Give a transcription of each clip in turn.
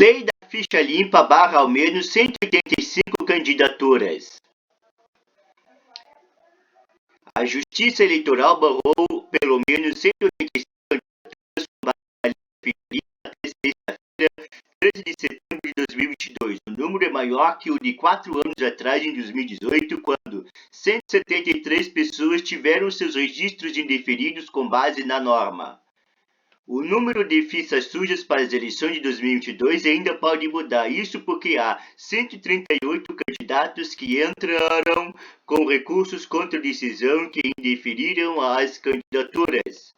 Lei da ficha limpa barra ao menos 185 candidaturas. A Justiça Eleitoral barrou pelo menos 185 candidaturas com base na lei da ficha limpa até sexta-feira, 13 de setembro de 2022. O número é maior que o de 4 anos atrás, em 2018, quando 173 pessoas tiveram seus registros indeferidos com base na norma. O número de fichas sujas para as eleições de 2022 ainda pode mudar, isso porque há 138 candidatos que entraram com recursos contra a decisão que indeferiram as candidaturas.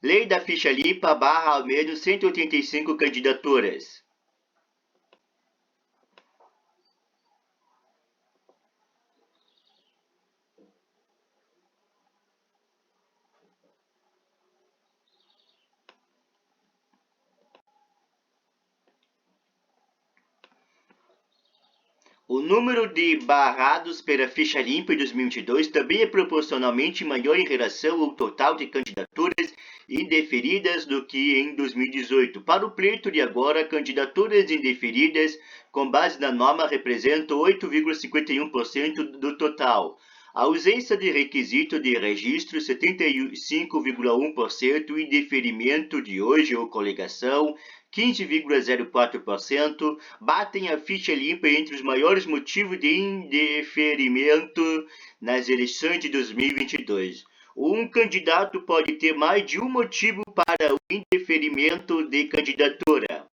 Lei da ficha limpa barra ao menos 185 candidaturas. O número de barrados pela ficha limpa em 2022 também é proporcionalmente maior em relação ao total de candidaturas indeferidas do que em 2018. Para o pleito de agora, candidaturas indeferidas com base na norma representam 8,51% do total. A ausência de requisito de registro, 75,1%, e indeferimento de hoje ou coligação, 15,04%, batem a ficha limpa entre os maiores motivos de indeferimento nas eleições de 2022. Um candidato pode ter mais de um motivo para o indeferimento de candidatura.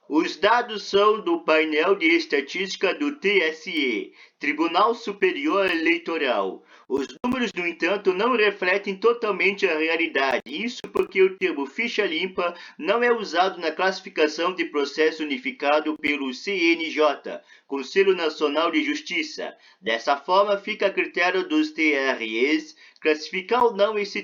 Os dados são do painel de estatística do TSE, Tribunal Superior Eleitoral. Os números, no entanto, não refletem totalmente a realidade. Isso porque o termo ficha limpa não é usado na classificação de processo unificado pelo CNJ, Conselho Nacional de Justiça. Dessa forma, fica a critério dos TREs classificar ou não nesse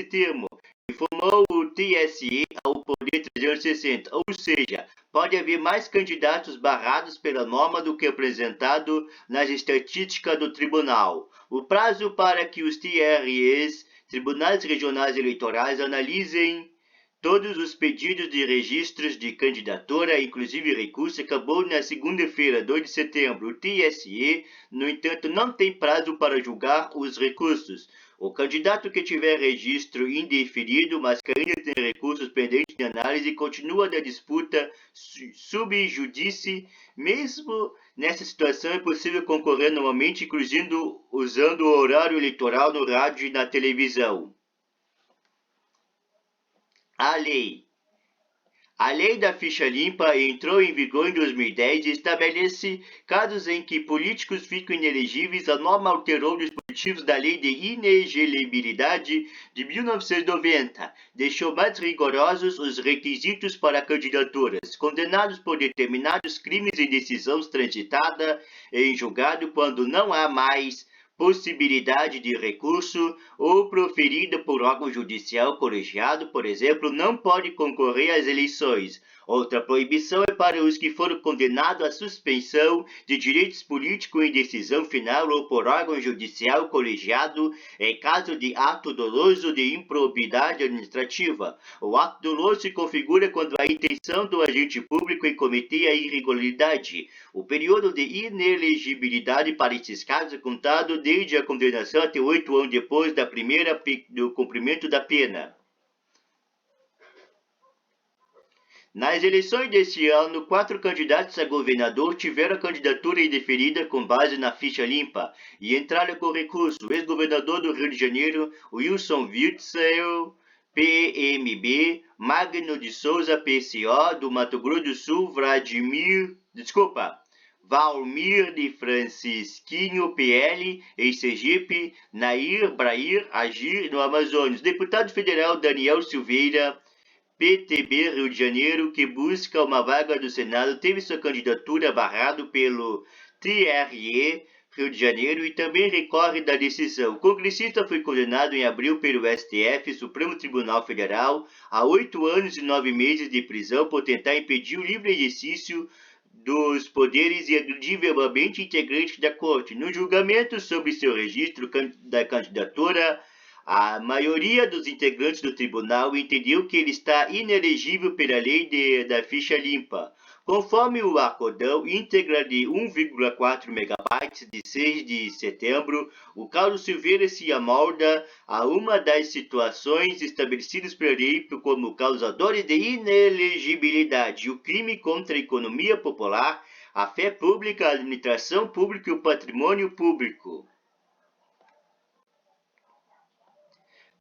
termo, informou o TSE ao Poder 360, ou seja, pode haver mais candidatos barrados pela norma do que apresentado nas estatísticas do tribunal. O prazo para que os TREs, Tribunais Regionais Eleitorais, analisem todos os pedidos de registros de candidatura, inclusive recurso, acabou na segunda-feira, 2 de setembro. O TSE, no entanto, não tem prazo para julgar os recursos. O candidato que tiver registro indeferido, mas que ainda tem recursos pendentes de análise, continua na disputa sub judice. Mesmo nessa situação, é possível concorrer normalmente, inclusive usando o horário eleitoral no rádio e na televisão. A lei da ficha limpa entrou em vigor em 2010 e estabelece casos em que políticos ficam inelegíveis. A norma alterou os dispositivos da lei de inelegibilidade de 1990, deixou mais rigorosos os requisitos para candidaturas. Condenados por determinados crimes em decisão transitada em julgado quando não há mais possibilidade de recurso ou proferida por órgão judicial colegiado, por exemplo, não pode concorrer às eleições. Outra proibição é para os que foram condenados à suspensão de direitos políticos em decisão final ou por órgão judicial colegiado em caso de ato doloso de improbidade administrativa. O ato doloso se configura quando a intenção do agente público em cometer a irregularidade. O período de inelegibilidade para esses casos é contado desde a condenação até 8 anos depois do cumprimento da pena. Nas eleições deste ano, 4 candidatos a governador tiveram a candidatura indeferida com base na ficha limpa e entraram com recurso. O ex-governador do Rio de Janeiro, Wilson Witzel, PMB, Magno de Souza, PCO, do Mato Grosso do Sul, Valmir de Francisquinho, PL, em Sergipe, Nair Brair, Agir, no Amazonas. Deputado federal Daniel Silveira, PTB Rio de Janeiro, que busca uma vaga do Senado, teve sua candidatura barrada pelo TRE Rio de Janeiro e também recorre da decisão. O congressista foi condenado em abril pelo STF, Supremo Tribunal Federal, a 8 anos e 9 meses de prisão por tentar impedir o livre exercício dos poderes e agredir verbalmente integrantes da corte. No julgamento sobre seu registro da candidatura A maioria dos integrantes do tribunal entendeu que ele está inelegível pela lei da ficha limpa, conforme o acórdão íntegra de 1,4 megabytes de 6 de setembro. O Carlos Silveira se amolda a uma das situações estabelecidas pela lei como causadores de inelegibilidade: o crime contra a economia popular, a fé pública, a administração pública e o patrimônio público.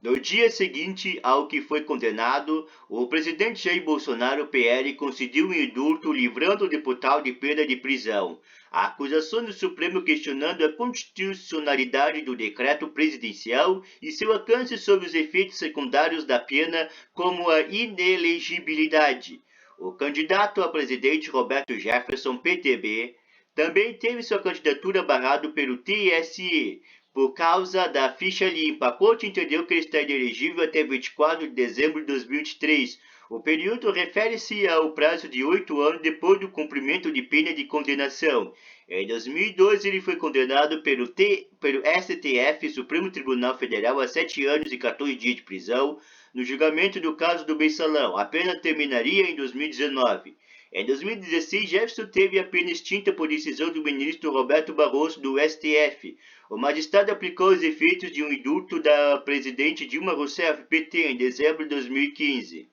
No dia seguinte ao que foi condenado, o presidente Jair Bolsonaro, PL, concedeu um indulto livrando o deputado de pena de prisão. A acusação do Supremo questionando a constitucionalidade do decreto presidencial e seu alcance sobre os efeitos secundários da pena, como a inelegibilidade. O candidato a presidente Roberto Jefferson, PTB, também teve sua candidatura barrada pelo TSE, por causa da ficha limpa. A corte entendeu que ele está inelegível até 24 de dezembro de 2023. O período refere-se ao prazo de 8 anos depois do cumprimento de pena de condenação. Em 2012, ele foi condenado pelo STF, Supremo Tribunal Federal, a 7 anos e 14 dias de prisão, no julgamento do caso do Mensalão. A pena terminaria em 2019. Em 2016, Jefferson teve a pena extinta por decisão do ministro Roberto Barroso, do STF. O magistrado aplicou os efeitos de um indulto da presidente Dilma Rousseff, PT, em dezembro de 2015.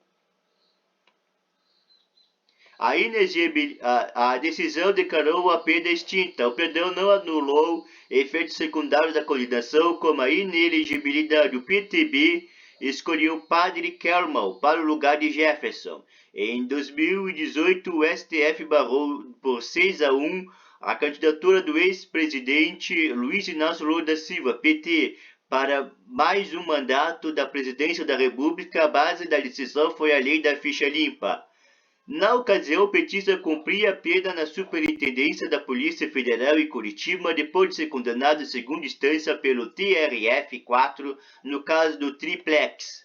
A decisão declarou a pena extinta. O perdão não anulou efeitos secundários da condenação, como a inelegibilidade. O PTB escolheu Padre Kelman para o lugar de Jefferson. Em 2018, o STF barrou por 6-1 a candidatura do ex-presidente Luiz Inácio Lula da Silva, PT, para mais um mandato da presidência da República. A base da decisão foi a lei da ficha limpa. Na ocasião, o petista cumpria a pena na Superintendência da Polícia Federal em Curitiba, depois de ser condenado em segunda instância pelo TRF4 no caso do Triplex.